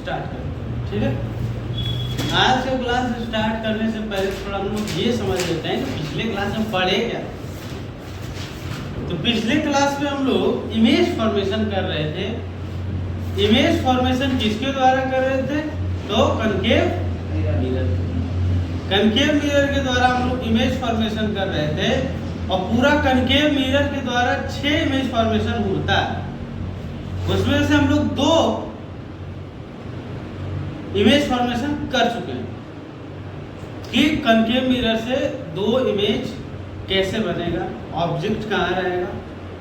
Start करते हैं। ठीक है, आज का क्लास स्टार्ट करने से पहले थोड़ा हम लोग ये समझ लेते हैं कि पिछले क्लास में पढ़े क्या। तो पिछले क्लास में हम लोग इमेज फॉर्मेशन कर रहे थे। इमेज फॉर्मेशन किसके द्वारा कर रहे थे? तो कनकेव मिरर, कनकेव मिरर के द्वारा हम लोग इमेज फॉर्मेशन कर रहे थे। और पूरा कनकेव मिरर के द्वारा 6 इमेज फॉर्मेशन होता है। उसमें से हम लोग 2 इमेज फॉर्मेशन कर चुके हैं कि कनकेव मिरर से 2 इमेज कैसे बनेगा, ऑब्जेक्ट कहाँ रहेगा,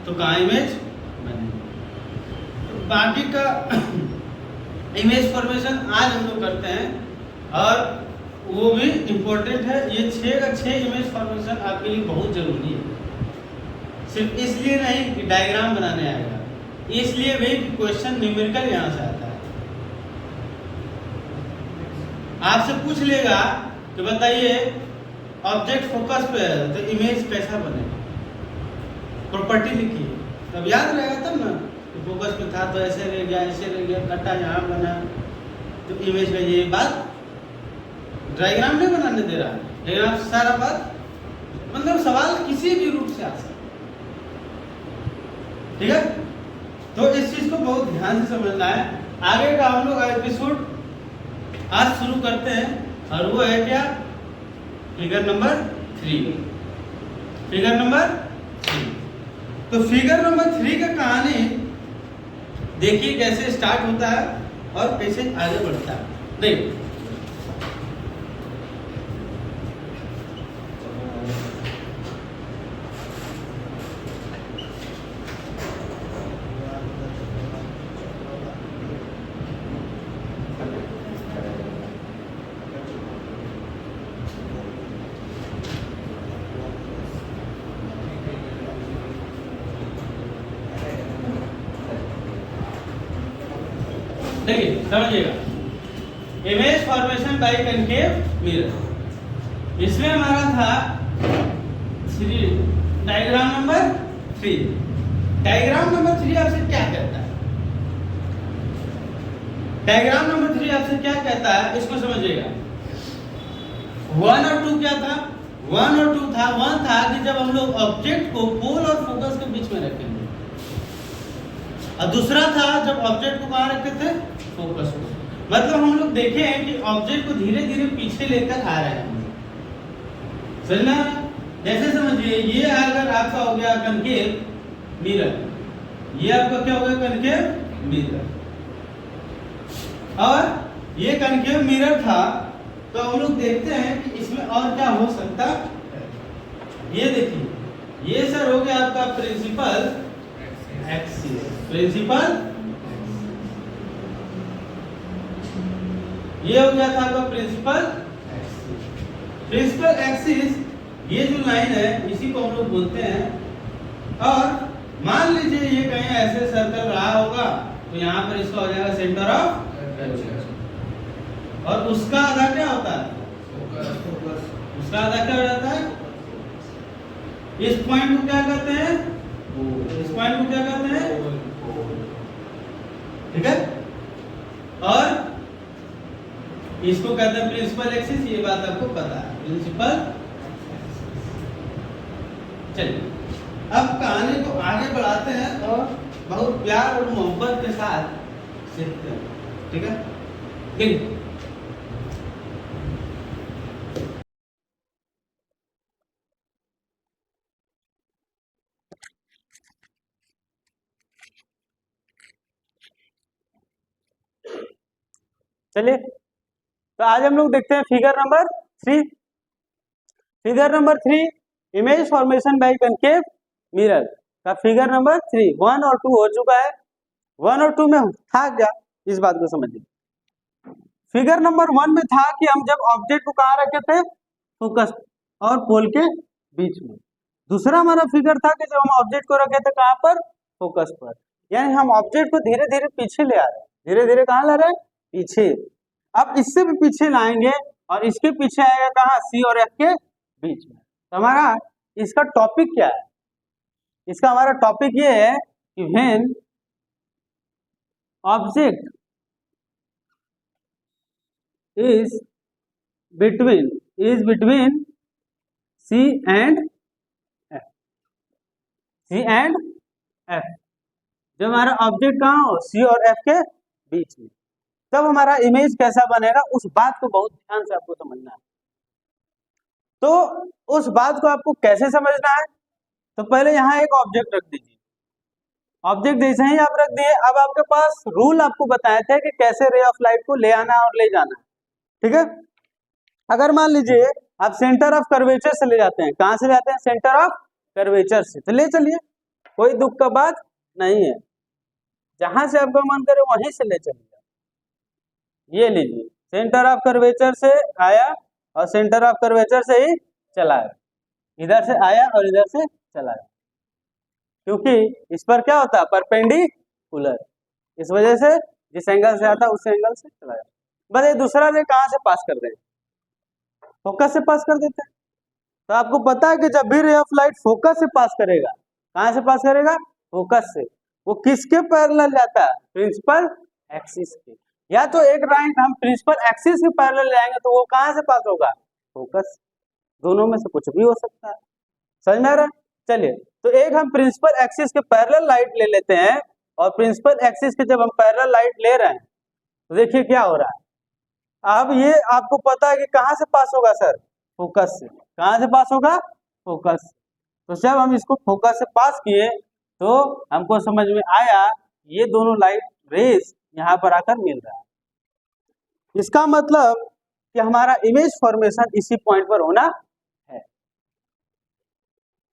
तो कहाँ इमेज बनेगा। तो बाकी का इमेज फॉर्मेशन आज हम लोग करते हैं और वो भी इम्पोर्टेंट है। ये 6 का 6 इमेज फॉर्मेशन आपके लिए बहुत जरूरी है। सिर्फ इसलिए नहीं कि डायग्राम बनाने आएगा, इसलिए भी कि क्वेश्चन न्यूमेरिकल यहाँ से आता है। आपसे पूछ लेगा कि बताइए ऑब्जेक्ट फोकस पे है तो इमेज कैसा बनेगा, प्रॉपर्टी लिखिए, तब याद रहेगा तब ना। तो फोकस पे था तो ऐसे रह गया, ऐसे रह गया, कटा यहाँ बना, तो इमेज का ये बात डायग्राम नहीं बनाने दे रहा। डायग्राम से सारा बात मतलब सवाल किसी भी रूप से आ सकता है। ठीक है, तो इस चीज को बहुत ध्यान से समझना है। आगे का हम लोग एपिसोड आज शुरू करते हैं और वो है क्या? Figure number 3। Figure number 3। तो फिगर नंबर 3 का कहानी देखिए कैसे स्टार्ट होता है और कैसे आगे बढ़ता है। देखिए देखिए समझिएगा, image formation by concave mirror. इसमें हमारा था 3 डायग्राम नंबर 3। डायग्राम नंबर 3 आपसे क्या कहता है? डायग्राम नंबर 3 आपसे क्या कहता है इसको समझिएगा। 1 और 2 क्या था? 1 और 2 था। 1 था कि जब हम लोग ऑब्जेक्ट को पोल और फोकस के बीच में रखेंगे, और दूसरा था जब ऑब्जेक्ट को कहाँ रखते थे? फोकस को। मतलब हम लोग देखे हैं कि ऑब्जेक्ट को धीरे धीरे पीछे लेकर आ रहे हैं। समझना? जैसे समझिए ये अगर आपका हो गया कनकेव मिरर, ये आपका क्या हो गया? Concave mirror. और ये कनकेव मिरर था, तो हम लोग देखते हैं कि इसमें और क्या हो सकता है। ये देखिए, ये सर हो गया आपका प्रिंसिपल एक्सिस। प्रिंसिपल ये हो गया था आपका प्रिंसिपल एक्सिस। प्रिंसिपल एक्सिस ये जो लाइन है इसी को हम लोग बोलते हैं। और मान लीजिए ये कहीं ऐसे सर्कल रहा होगा तो यहाँ पर इसका हो जाएगा सेंटर ऑफ, और उसका आधा क्या होता है? उसका आधा क्या हो जाता है? इस पॉइंट को क्या कहते हैं? इस पॉइंट को क्या कहते हैं? ठीक है, और इसको कहते हैं प्रिंसिपल एक्सिस। ये बात आपको पता है, प्रिंसिपल। चलिए अब कहानी को आगे बढ़ाते हैं और बहुत प्यार और मोहब्बत के साथ सीखते हैं। ठीक है, देखिए चलिए, तो आज हम लोग देखते हैं figure number 3। Figure number 3 image formation by concave mirror का फिगर नंबर 3। 1 और 2 हो चुका है। 1 और 2 में था क्या, इस बात को समझिए। फिगर नंबर 1 में था कि हम जब ऑब्जेक्ट को कहाँ रखे थे? फोकस और पोल के बीच में। दूसरा हमारा फिगर था कि जब हम ऑब्जेक्ट को रखे थे कहाँ पर? फोकस पर। यानी हम ऑब्जेक्ट को धीरे धीरे पीछे ले आ रहे हैं। धीरे धीरे कहाँ ला रहे हैं? पीछे। अब इससे भी पीछे लाएंगे और इसके पीछे आएगा कहाँ? सी और एफ के बीच में। तो हमारा इसका टॉपिक क्या है? इसका हमारा टॉपिक ये है कि when object is between C and F, C and F. जब हमारा ऑब्जेक्ट कहाँ हो, सी और एफ के बीच में, तब हमारा इमेज कैसा बनेगा, उस बात को बहुत ध्यान से आपको समझना है। तो उस बात को आपको कैसे समझना है, तो पहले यहाँ एक ऑब्जेक्ट रख दीजिए। ऑब्जेक्ट जैसे ही आप रख दिए, अब आपके पास रूल आपको बताए थे कि कैसे रे ऑफ लाइट को ले आना और ले जाना, ठीक है। अगर मान लीजिए आप सेंटर ऑफ कर्वेचर से ले जाते हैं, कहां से ले जाते हैं, सेंटर ऑफ कर्वेचर से, तो ले चलिए, कोई दुख का बात नहीं है, जहां से आपका मन करे वहीं से ले चलिए। ये लीजिए, सेंटर ऑफ कर्वेचर से आया और सेंटर ऑफ कर्वेचर से ही चला है, इधर से आया और इधर से चला है, क्योंकि इस पर क्या होता है, परपेंडिकुलर, इस वजह से जिस एंगल से आता है उस एंगल से चला जाता है। बस ये दूसरा रे कहां से पास कर दें, फोकस से पास कर देते हैं। तो आपको पता है कि जब भी रे ऑफ लाइट फोकस से पास करेगा, कहां से पास करेगा, फोकस से, वो किसके पैरेलल जाता है, प्रिंसिपल एक्सिस के। या तो एक लाइन हम प्रिंसिपल एक्सिस के पैरेलल जाएंगे तो वो कहां से पास होगा, फोकस, दोनों में से कुछ भी हो सकता है, समझ में आ रहा है। चलिए, तो एक हम प्रिंसिपल एक्सिस के पैरेलल लाइट ले लेते हैं, और प्रिंसिपल एक्सिस के जब हम पैरेलल लाइट ले रहे हैं तो देखिए क्या हो रहा है। अब ये आपको पता है कि कहां से पास होगा सर, फोकस से, कहां से पास होगा, फोकस। तो जब हम इसको फोकस से पास किए तो हमको समझ में आया ये दोनों लाइट रेस यहाँ पर आकर मिल रहा है। इसका मतलब कि हमारा इमेज फॉर्मेशन इसी पॉइंट पर होना है,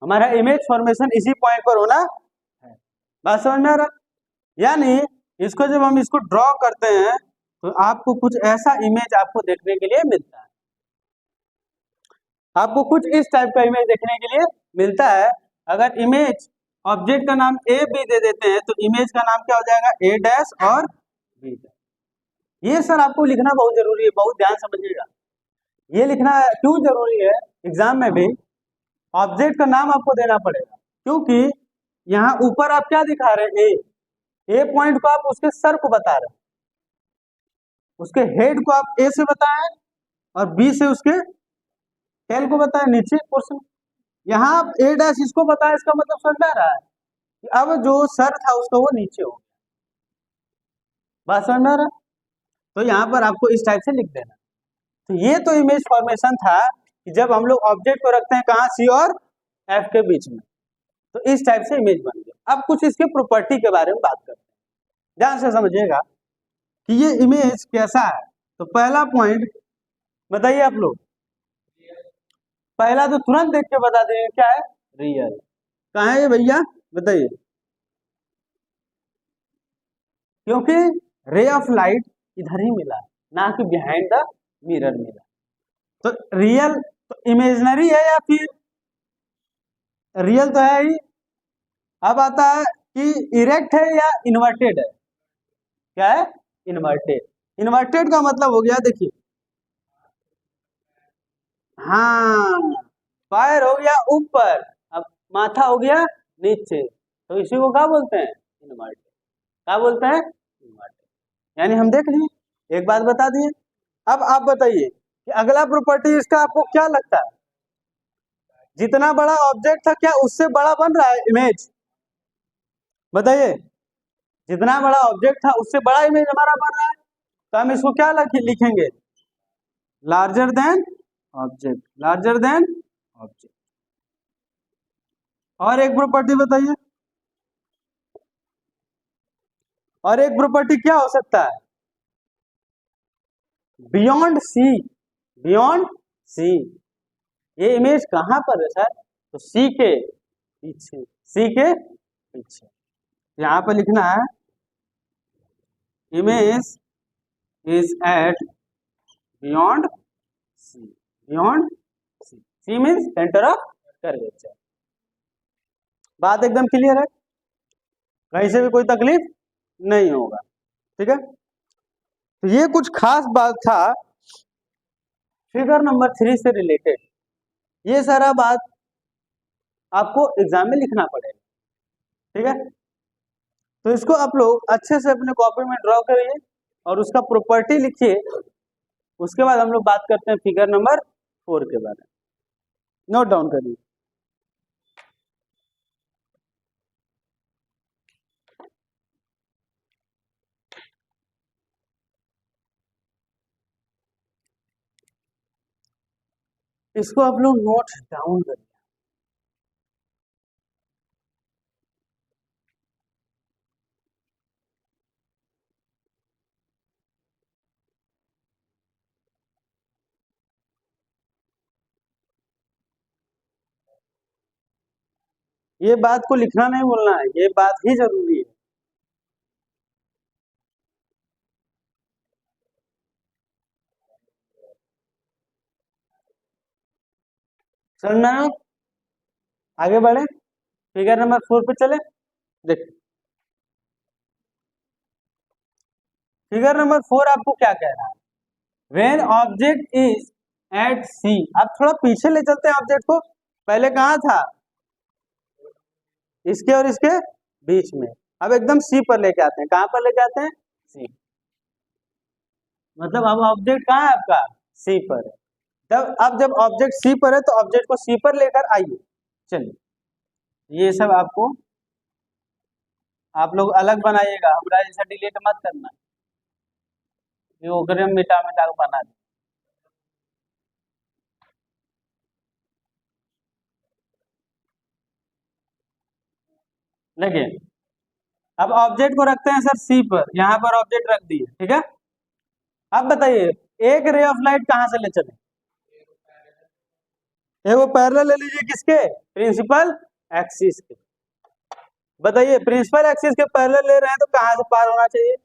हमारा इमेज फॉर्मेशन इसी पॉइंट पर होना है, बात समझ में आ रहा। यानी इसको जब हम इसको ड्रॉ करते हैं तो आपको कुछ ऐसा इमेज आपको देखने के लिए मिलता है, आपको कुछ इस टाइप का इमेज देखने के लिए मिलता है। अगर इमेज ऑब्जेक्ट का नाम ए बी दे देते हैं तो इमेज का नाम क्या हो जाएगा, ए डैश और बी डैश। ये सर आपको लिखना बहुत जरूरी है, बहुत ध्यान समझिएगा, ये लिखना क्यों जरूरी है, एग्जाम में भी ऑब्जेक्ट का नाम आपको देना पड़ेगा, क्योंकि यहाँ ऊपर आप क्या दिखा रहे हैं, ए पॉइंट को आप उसके सर को बता रहे हैं, उसके हेड को आप ए से बताएं और बी से उसके टेल को बताएं, नीचे पोर्शन। यहाँ आप ए डैश इसको बताएं, इसका मतलब समझ में आ रहा है कि अब जो सर था उसका वो नीचे हो गया, बात समझ में आ रहा है। तो यहाँ पर आपको इस टाइप से लिख देना। तो ये तो इमेज फॉर्मेशन था कि जब हम लोग ऑब्जेक्ट को रखते हैं कहाँ, सी और एफ के बीच में, तो इस टाइप से इमेज बन गया। अब कुछ इसके प्रॉपर्टी के बारे में बात करते हैं, ध्यान से समझिएगा कि ये इमेज कैसा है। तो पहला पॉइंट बताइए आप लोग, पहला तो तुरंत देख के बता देंगे क्या है, रियल। कहाँ है ये भैया बताइए, क्योंकि रे ऑफ लाइट इधर ही मिला, ना कि बिहाइंड द मिरर मिला। तो रियल तो इमेजिनरी है या फिर रियल तो है ही। अब आता है कि इरेक्ट है या इन्वर्टेड है, क्या है, इन्वर्टेड। इन्वर्टेड का मतलब हो गया, देखिए, हाँ, पैर हो गया ऊपर, अब माथा हो गया नीचे, तो इसी को क्या बोलते हैं, इन्वर्टेड। क्या बोलते हैं, इन्वर्टेड। यानी हम देख लिए, एक बात बता दिए। अब आप बताइए कि अगला प्रॉपर्टी इसका आपको क्या लगता है, जितना बड़ा ऑब्जेक्ट था क्या उससे बड़ा बन रहा है इमेज, बताइए, जितना बड़ा ऑब्जेक्ट था उससे बड़ा इमेज हमारा बन रहा है, तो हम इसको क्या लिखेंगे, larger than object, larger than object. और एक प्रॉपर्टी बताइए, और एक प्रॉपर्टी क्या हो सकता है, बियॉन्ड सी, बियॉन्ड सी। ये इमेज कहां पर है सर, तो सी के पीछे, सी के पीछे। यहां पर लिखना है image is at beyond C, beyond C, C means centre of curvature. बात एकदम क्लियर है, कहीं से भी कोई तकलीफ नहीं होगा, ठीक है। तो ये कुछ खास बात था फिगर नंबर 3 से रिलेटेड। ये सारा बात आपको एग्जाम में लिखना पड़ेगा, ठीक है। तो इसको आप लोग अच्छे से अपने कॉपी में ड्रॉ करिए और उसका प्रॉपर्टी लिखिए, उसके बाद हम लोग बात करते हैं फिगर नंबर 4 के बारे में। नोट डाउन करिए। इसको आप लोग नोट डाउन करिए। ये बात को लिखना नहीं भूलना है, ये बात ही जरूरी है। समझना? आगे बढ़े, फिगर नंबर 4 पे चले। देखिए फिगर नंबर 4 आपको क्या कह रहा है? वेन ऑब्जेक्ट इज एट सी। अब थोड़ा पीछे ले चलते हैं ऑब्जेक्ट को। पहले कहाँ था? इसके और इसके बीच में। अब एकदम सी पर लेके आते हैं। कहाँ पर लेके आते हैं? सी। मतलब अब ऑब्जेक्ट कहाँ है आपका? सी पर है। तब अब जब ऑब्जेक्ट सी पर है तो ऑब्जेक्ट को सी पर लेकर आइए। चलिए ये सब आपको आप लोग अलग बनाइएगा, हमरा जैसा डिलीट मत करना, ये ओकरे में मिटा मिटा के बना दे। देखिए अब ऑब्जेक्ट को रखते हैं सर सी पर, यहाँ पर ऑब्जेक्ट रख दिए, ठीक है। अब बताइए एक रे ऑफ लाइट कहाँ से ले चले? ये वो पैरेलल ले लीजिए, किसके? प्रिंसिपल एक्सिस के। बताइए प्रिंसिपल एक्सिस के पैरेलल ले रहे हैं तो कहाँ से पार होना चाहिए?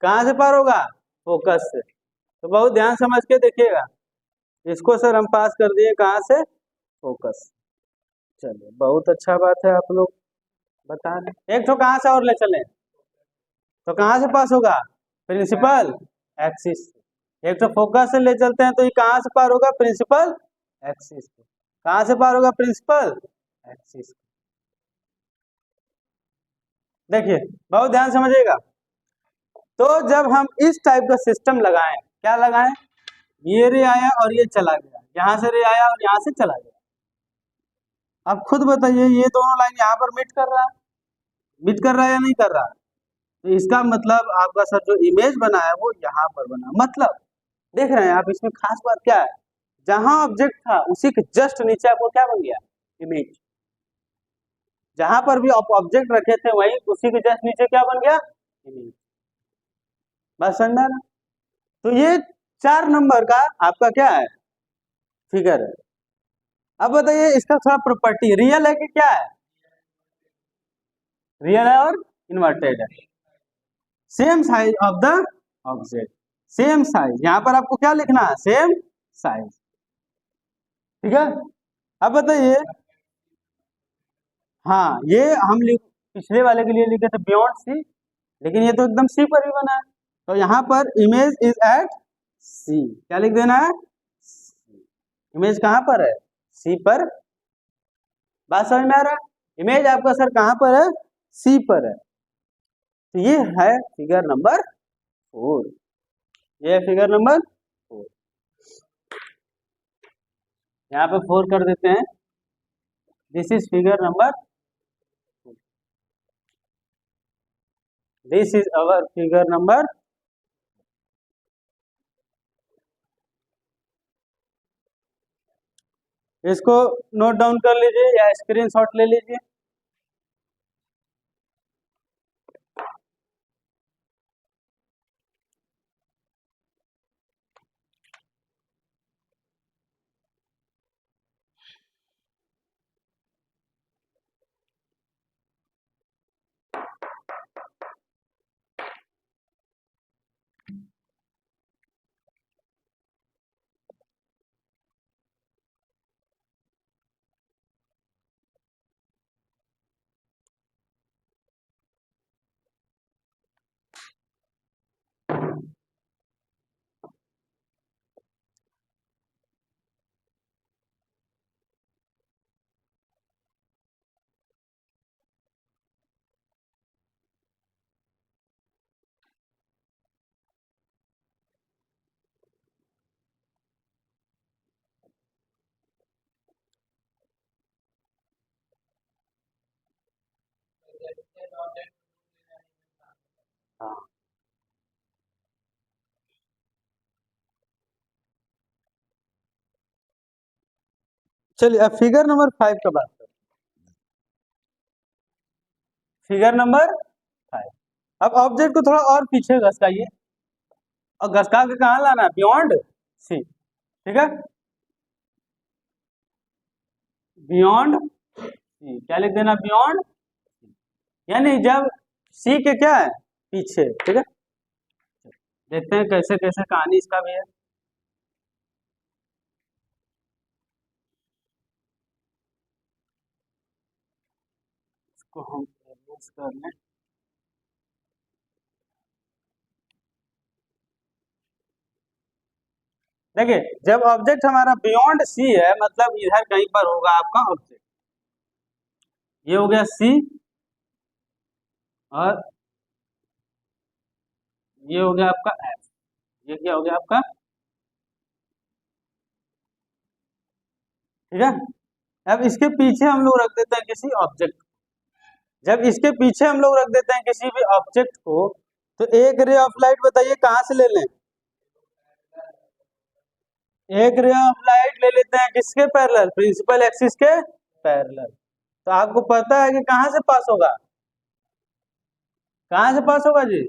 कहाँ से पार होगा? फोकस से। तो बहुत ध्यान समझ के देखिएगा। इसको सर हम पास कर दिए कहाँ से? फोकस। चलिए बहुत अच्छा बात है, आप लोग बता रहे। एक तो कहाँ से और ले चले तो कहाँ से पास होगा? प्रिंसिपल एक्सिस से। एक तो फोकस से ले चलते हैं तो ये कहाँ से पार होगा? प्रिंसिपल एक्सिस से। कहाँ से पार होगा? Principal axis. देखिए बहुत ध्यान समझिएगा। तो जब हम इस टाइप का सिस्टम लगाएं, क्या लगाएं? ये रे आया और ये चला गया, यहाँ से रे आया और यहाँ से चला गया। अब खुद बताइए ये दोनों लाइन यहाँ पर मीट कर रहा है, मीट कर रहा है या नहीं कर रहा? तो इसका मतलब आपका सर जो इमेज बना है वो यहाँ पर बना। मतलब देख रहे हैं आप, इसमें खास बात क्या है? जहां ऑब्जेक्ट था उसी के जस्ट नीचे आपको क्या बन गया? इमेज। जहां पर भी आप ऑब्जेक्ट रखे थे वही उसी के जस्ट नीचे क्या बन गया? इमेज। बस समझ में आ रहा? तो ये 4 नंबर का आपका क्या है? फिगर है। अब बताइए इसका थोड़ा प्रॉपर्टी रियल है कि क्या है? रियल है और इन्वर्टेड है। Same size of the object, same size. यहां पर आपको क्या लिखना है? सेम साइज, ठीक है। अब बताइए, हाँ ये हम पिछले वाले के लिए लिखे थे बियॉन्ड सी, लेकिन ये तो एकदम सी पर ही बना है। तो यहाँ पर इमेज इज एट सी, क्या लिख देना है? इमेज कहाँ पर है? सी पर। बात समझ में आ रहा है? इमेज आपका सर कहाँ पर है? सी पर है। तो ये है फिगर नंबर 4। ये है फिगर नंबर 4। यहाँ पे 4 कर देते हैं। This is figure number, this is our figure number. इसको नोट डाउन कर लीजिए या स्क्रीनशॉट ले लीजिए। हाँ चलिए अब फिगर नंबर 5 का बात करते हैं। Figure number 5। अब ऑब्जेक्ट को थोड़ा और पीछे घसकाइए और घसका के कहाँ लाना है, बियॉन्ड सी। ठीक है, बियॉन्ड सी क्या लिख देना, बियॉन्ड, यानी जब सी के क्या है, पीछे। ठीक है, देखते हैं कैसे कैसे कहानी इसका भी है। इसको हम erase कर लें। देखिए जब ऑब्जेक्ट हमारा बियॉन्ड सी है, मतलब इधर कहीं पर होगा आपका ऑब्जेक्ट। ये हो गया सी और ये हो गया आपका एफ। ये क्या हो गया आपका, ठीक है। अब इसके पीछे हम लोग रख देते हैं किसी ऑब्जेक्ट। जब इसके पीछे हम लोग रख देते हैं किसी भी ऑब्जेक्ट को, तो एक रे ऑफ लाइट बताइए कहाँ से ले लें। एक रे ऑफ लाइट ले लेते हैं किसके पैरेलल, प्रिंसिपल एक्सिस के पैरेलल। तो आपको पता है कि कहाँ से पास होगा, कहाँ से पास होगा जी,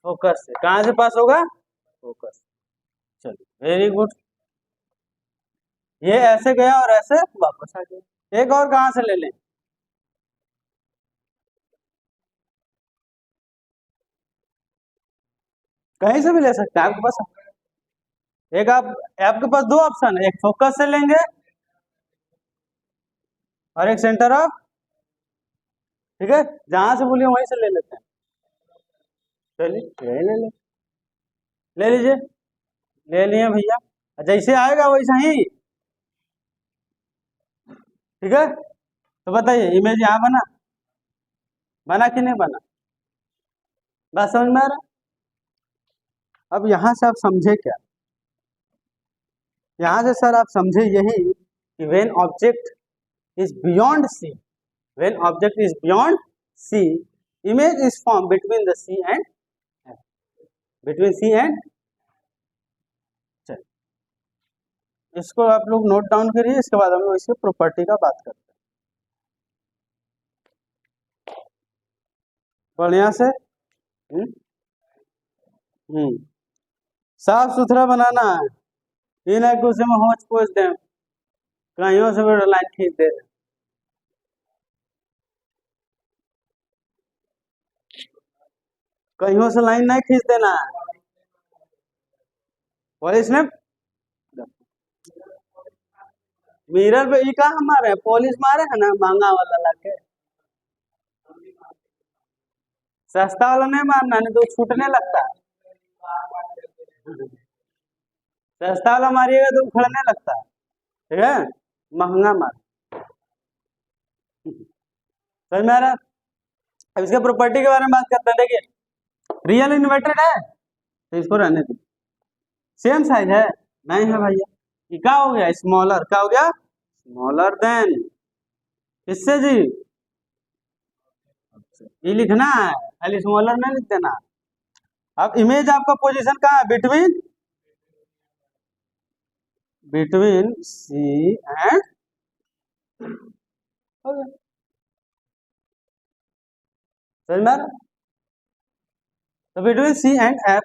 फोकस से। कहाँ से पास होगा, फोकस। चलिए वेरी गुड, ये ऐसे गया और ऐसे वापस आ गया। एक और कहाँ से ले लें, कहीं से भी ले सकते हैं आपके पास। एक आप, आपके पास दो ऑप्शन है, एक फोकस से लेंगे और एक सेंटर ऑफ। ठीक है, जहां से बोलिए वहीं से ले लेते हैं। चलिए यही ले ले, ले लीजिए, ले लिए भैया। जैसे आएगा वैसा ही। ठीक है, तो बताइए इमेज यहाँ बना, बना कि नहीं बना, बात समझ में आ रहा है? अब यहाँ से आप समझे क्या, यहाँ से सर आप समझे यही कि when object is beyond C, when object is beyond C, image is form between the C and, between C and. इसको आप लोग नोट डाउन करिए, इसके बाद हम लोग इसके प्रॉपर्टी का बात करते हैं बढ़िया से। हम्म हम्म, साफ सुथरा बनाना है, ये ना कि उसमें होच पोच दें, कहीं से भी लाइन खींच दे। कहीं से लाइन नहीं खींच देना है। पॉलिश ने मिरर पे ये कहाँ मारे हैं, पॉलिश मारे है ना, महंगा वाला लाके। सस्ता वाला नहीं मारना, नहीं तो छूटने लगता है। सस्ता वाला मारिएगा तो उखड़ने लगता है। ठीक है, महंगा मार। समझ में आ रहा है? अब इसके प्रॉपर्टी के बारे में बात करते हैं। देखिए रियल इन्वर्टेड है तो इसको रहने दीजिए। सेम साइज है, नहीं है भैया, ये क्या हो गया, स्मॉलर। क्या हो गया, स्मॉलर देन, किससे जी, ये लिखना है, खाली स्मॉलर नहीं लिख देना। अब इमेज आपका पोजीशन कहाँ है, बिटवीन, बिटवीन सी एंड, समझ में आ रहा है? तो बिटवीन सी एंड एफ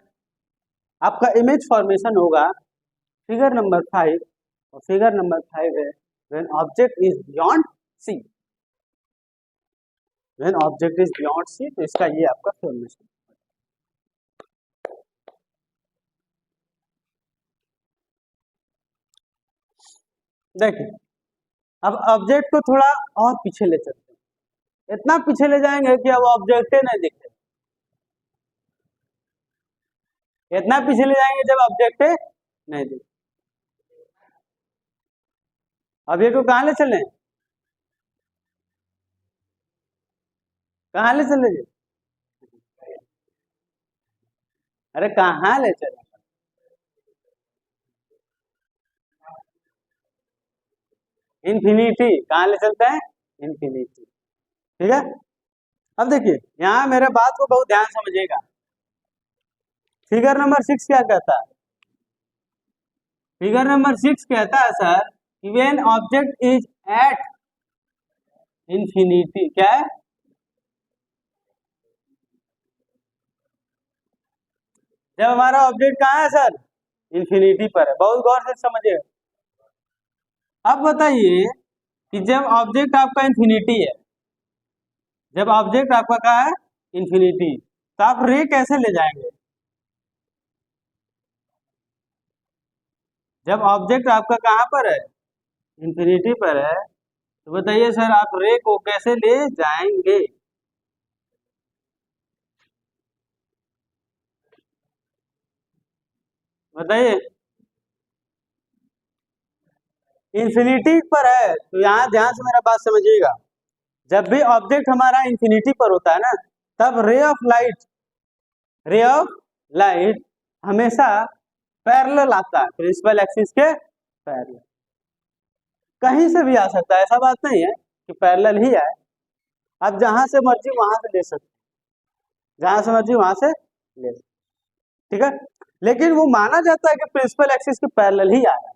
आपका इमेज फॉर्मेशन होगा फिगर नंबर 5। और फिगर नंबर 5 है when object is beyond C, when object is beyond C, तो इसका ये आपका फॉर्मेशन। देखिए अब ऑब्जेक्ट को थोड़ा और पीछे ले चलते हैं, इतना पीछे ले जाएंगे कि अब ऑब्जेक्ट नहीं दिखे। इतना पीछे ले जाएंगे जब ऑब्जेक्ट नहीं दिखे। ऑब्जेक्ट को कहाँ ले चले, कहाँ ले चले जी, अरे कहाँ ले चले, इन्फिनिटी। कहाँ ले चलते हैं, इन्फिनिटी। ठीक है, अब देखिए यहाँ मेरे बात को बहुत ध्यान समझिएगा। फिगर नंबर 6 क्या कहता है? फिगर नंबर 6 कहता है sir, when object is at infinity, क्या है? जब हमारा ऑब्जेक्ट कहाँ है सर? इंफिनिटी पर है। बहुत गौर से समझिए। अब बताइए कि जब ऑब्जेक्ट आपका इंफिनिटी है, जब ऑब्जेक्ट आपका कहाँ है? इंफिनिटी, तो आप रे कैसे ले जाएंगे? जब ऑब्जेक्ट आपका कहाँ पर है? इंफिनिटी पर है, तो बताइए सर आप रे को कैसे ले जाएंगे? बताइए। इंफिनिटी पर है तो यहाँ ध्यान से मेरा बात समझिएगा। जब भी ऑब्जेक्ट हमारा इंफिनिटी पर होता है ना, तब रे ऑफ लाइट हमेशा पैरेलल आता है, प्रिंसिपल एक्सिस के पैरेलल। कहीं से भी आ सकता है, ऐसा बात नहीं है कि पैरेलल ही आए। आप जहां से मर्जी वहां से ले सकते, जहां से मर्जी वहां से ले सकते, ठीक है। लेकिन वो माना जाता है कि प्रिंसिपल एक्सिस के पैरेलल ही आ रहा है।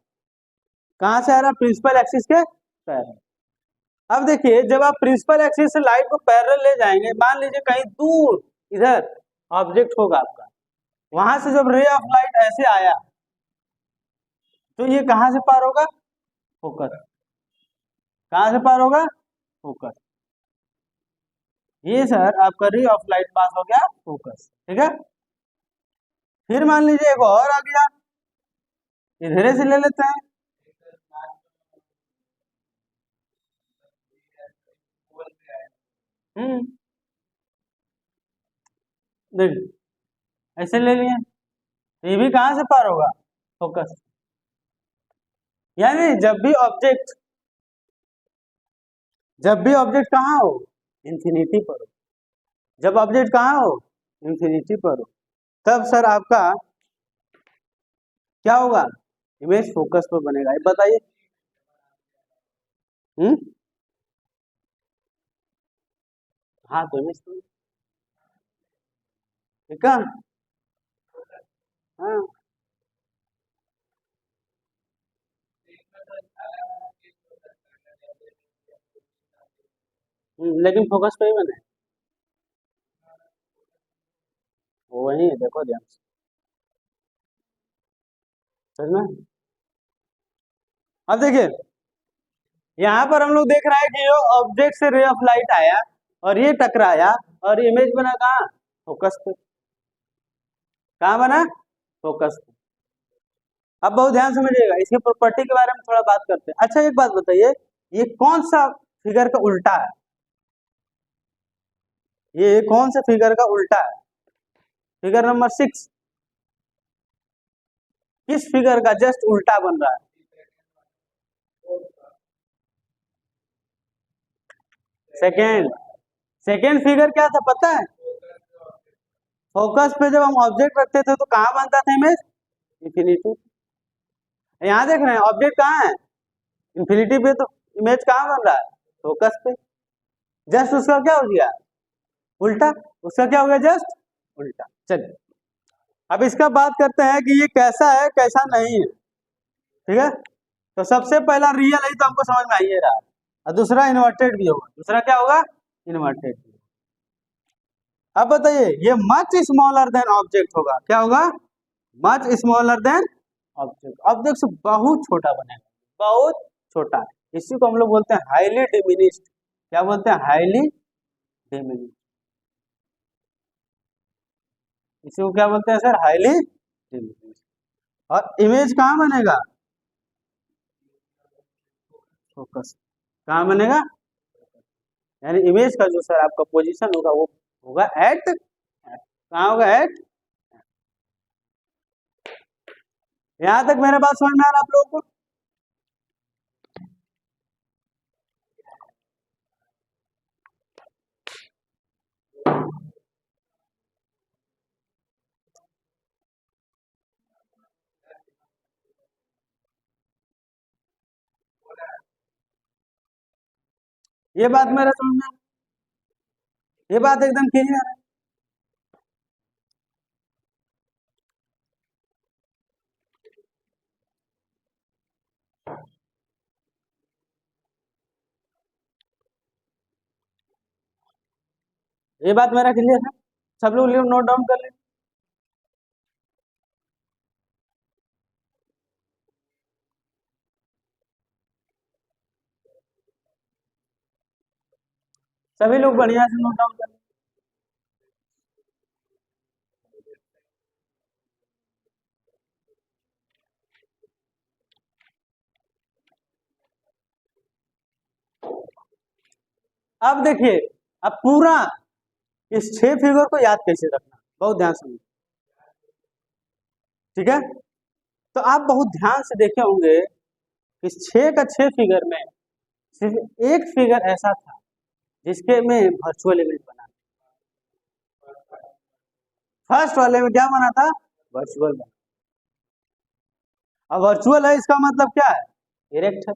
कहां से आ रहा है? प्रिंसिपल एक्सिस के पैरेलल। अब देखिए जब आप प्रिंसिपल एक्सिस से लाइट को पैरेलल ले जाएंगे, मान लीजिए कहीं दूर इधर ऑब्जेक्ट होगा आपका, वहां से जब रे ऑफ लाइट ऐसे आया, तो ये कहां से पार होगा? फोकस। कहां से पार होगा? फोकस। ये सर आपका रे ऑफ लाइट पास हो गया फोकस, ठीक है। फिर मान लीजिए एक और आ गया, इधर से ले लेते हैं। हम्म, देखिए ऐसे ले लिए, ये भी कहां से पार होगा? फोकस। यानी जब भी ऑब्जेक्ट कहाँ हो? इंफिनिटी पर हो। जब ऑब्जेक्ट कहाँ हो? इंफिनिटी पर हो, तब सर आपका क्या होगा? इमेज फोकस पर बनेगा। ये बताइए। हम्म, हाँ तो इमेज तो ठीक है। हाँ, लेकिन फोकस पे ही बने, वो वही है, देखो ध्यान से, समझ में। अब देखिए यहाँ पर हम लोग देख रहे हैं कि ये ऑब्जेक्ट से रे ऑफ लाइट आया और ये टकराया और इमेज बना कहाँ? फोकस पे। कहाँ बना? फोकस पे। अब बहुत ध्यान समझिएगा, इसकी प्रॉपर्टी के बारे में थोड़ा बात करते हैं। अच्छा एक बात बताइए, ये कौन सा फिगर का उल्टा है? ये कौन सा फिगर का उल्टा है? फिगर नंबर 6 किस फिगर का जस्ट उल्टा बन रहा है? सेकेंड। सेकेंड फिगर क्या था पता है? फोकस पे जब हम ऑब्जेक्ट रखते थे तो कहाँ बनता था इमेज? इंफिनिटी। यहाँ देख रहे हैं ऑब्जेक्ट कहाँ है? इंफिनिटी पे, तो इमेज कहाँ बन रहा है? फोकस पे। जस्ट उसका क्या हो गया? उल्टा। उसका क्या हो गया? जस्ट उल्टा। चलिए अब इसका बात करते हैं कि ये कैसा है कैसा नहीं है, ठीक है। तो सबसे पहला रियल है तो हमको समझ में आइए रहा, और दूसरा इन्वर्टेड भी होगा। दूसरा क्या होगा? इन्वर्टेड भी। अब बताइए ये मच स्मॉलर देन ऑब्जेक्ट होगा, क्या होगा? Much smaller than object. Object से बहुत छोटा बनेगा, बहुत छोटा। इसी को हम लोग बोलते हैं हाईली डिमिनिश्ड। क्या बोलते हैं? Highly diminished. इसी को क्या बोलते हैं सर? Highly diminished. और इमेज कहाँ बनेगा? फोकस। कहाँ बनेगा? यानी इमेज का जो सर आपका पोजीशन होगा वो होगा एट, कहाँ होगा? एट। यहां तक मेरा बात समझ में आ रहा है आप लोगों को? ये बात मेरा समझ में ये बात एकदम क्लियर है। ये बात मेरा क्लियर है, सब लोग नोट डाउन कर ले। सभी लोग बढ़िया से नोट डाउन कर ले। अब देखिए, अब पूरा इस 6 फिगर को याद कैसे रखना, बहुत ध्यान सुनिए, ठीक है। तो आप बहुत ध्यान से देखे होंगे, इस 6 का 6 फिगर में सिर्फ एक फिगर ऐसा था जिसके में वर्चुअल इमेज बना। फर्स्ट वाले में क्या बना था, वर्चुअल बना। अब वर्चुअल है इसका मतलब क्या है, इरेक्ट है।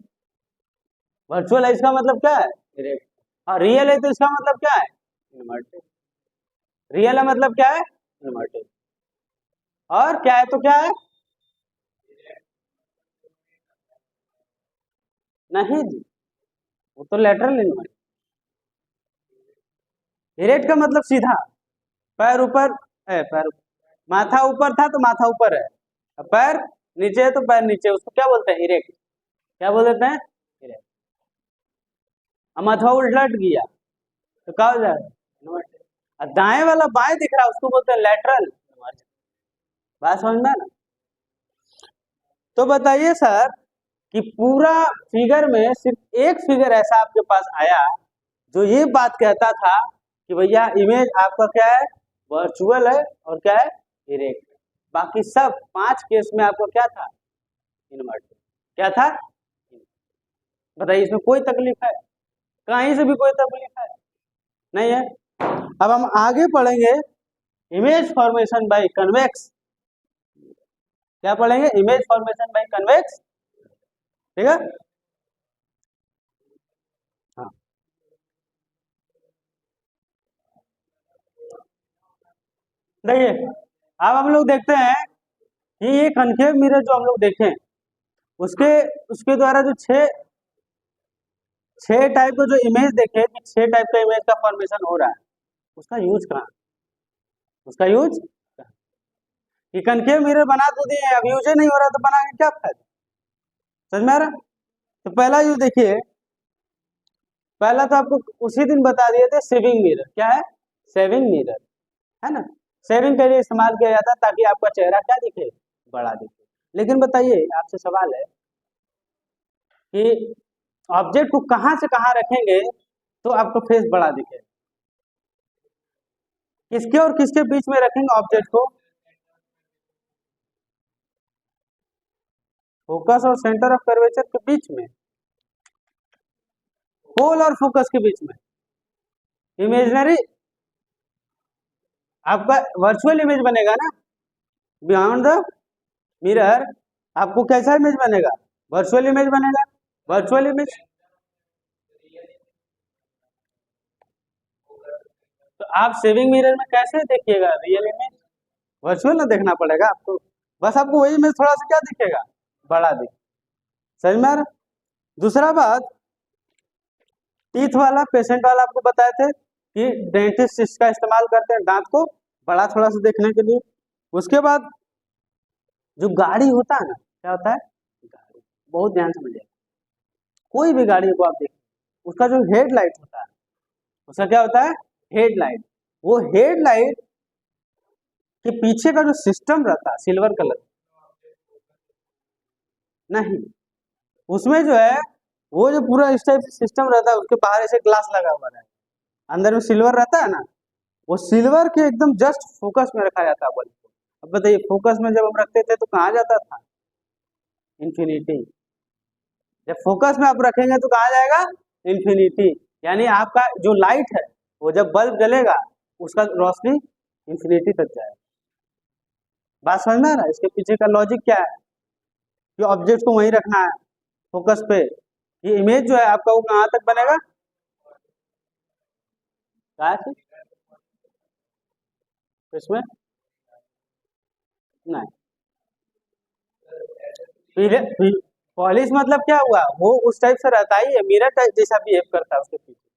वर्चुअल है इसका मतलब क्या है, इरेक्ट। और रियल है तो इसका मतलब क्या है, इनवर्टेड। रियल है मतलब क्या है, इनवर्टेड। और क्या है तो क्या है, नहीं जी, वो तो लेटरल इनवर्टेड। इरेक्ट का मतलब सीधा, पैर ऊपर है, पैर ऊपर, माथा ऊपर था तो माथा ऊपर है, पैर नीचे है तो पैर नीचे, उसको क्या बोलते हैं, इरेक्ट। क्या बोल देते हैं, इरेक्ट। अब माथा उलट गया तो क्या हो जाएगा, इनवर्टेड। और दाएं वाला बाएं दिख रहा है उसको बोलते हैं लेटरल। बात समझ में ना। तो बताइए सर कि पूरा फिगर में सिर्फ एक फिगर ऐसा आपके पास आया जो ये बात कहता था कि भैया इमेज आपका क्या है, वर्चुअल है और क्या है, इरेक्ट। बाकी सब 5 केस में आपको क्या था, इनवर्टेड। क्या था, बताइए इसमें कोई तकलीफ है, कहीं से भी कोई तकलीफ है, नहीं है। अब हम आगे पढ़ेंगे इमेज फॉर्मेशन बाय कन्वेक्स। क्या पढ़ेंगे, इमेज फॉर्मेशन बाय कन्वेक्स, ठीक है। हाँ, देखिए अब हम लोग देखते हैं कि ये कनकेव मिरर जो हम लोग देखें उसके उसके द्वारा जो छह टाइप का जो इमेज देखे कि 6 टाइप का इमेज का फॉर्मेशन हो रहा है, उसका यूज कहाँ, उसका यूज कि कनकेव मिरर बना तो दिए, अब यूज नहीं हो रहा तो बना के क्या फायदा, समझ में आ रहा। तो पहला यूज देखिए, पहला तो आपको उसी दिन बता दिए थे, सेविंग मिरर। क्या है, सेविंग मिरर, है ना। सेविंग के लिए इस्तेमाल किया जाता है ताकि आपका चेहरा क्या दिखे, बड़ा दिखे। लेकिन बताइए आपसे सवाल है कि ऑब्जेक्ट को कहां से कहां रखेंगे तो आपका फेस बड़ा दिखे, किसके और किसके बीच में रखेंगे ऑब्जेक्ट को, फोकस और सेंटर ऑफ कर्वेचर के बीच में, पोल और फोकस के बीच में। इमेजनरी आपका वर्चुअल इमेज बनेगा ना, बियॉन्ड द मिरर आपको कैसा इमेज बनेगा, वर्चुअल इमेज बनेगा। वर्चुअल इमेज तो आप सेविंग मिरर में कैसे देखिएगा, रियल इमेज, वर्चुअल ना देखना पड़ेगा आपको, बस आपको वही इमेज थोड़ा सा क्या दिखेगा, बड़ा दिखे, समझ में आ रहा। दूसरा बात, टीथ वाला पेशेंट वाला आपको बताए थे कि डेंटिस्ट इसका इस्तेमाल करते हैं दांत को बड़ा थोड़ा सा देखने के लिए। उसके बाद जो गाड़ी होता है ना, क्या होता है, गाड़ी, बहुत ध्यान समझिए, कोई भी गाड़ी को आप देखिए उसका जो हेडलाइट होता है, उसका क्या होता है, हेडलाइट। वो हेडलाइट के पीछे का जो सिस्टम रहता है सिल्वर कलर, नहीं, उसमें जो है वो जो पूरा इस टाइप से सिस्टम रहता है, उसके बाहर ऐसे ग्लास लगा हुआ है, अंदर में सिल्वर रहता है ना, वो सिल्वर के एकदम जस्ट फोकस में रखा जाता है बल्ब को। अब बताइए फोकस में जब हम रखते थे तो कहाँ जाता था, इन्फिनिटी। जब फोकस में आप रखेंगे तो कहाँ जाएगा, इन्फिनिटी। यानी आपका जो लाइट है वो जब बल्ब जलेगा उसका रोशनी इन्फिनिटी तक जाएगा। बात समझ में आ रहा है, इसके पीछे का लॉजिक क्या है कि ऑब्जेक्ट को वहीं रखना है फोकस पे, ये इमेज जो है आपका वो कहाँ तक बनेगा, कहाँ से? इसमें नहीं, पॉलिश मतलब क्या हुआ, वो उस टाइप से रहता ही है, मिरर टाइप जैसा बिहेव करता है उसके पीछे,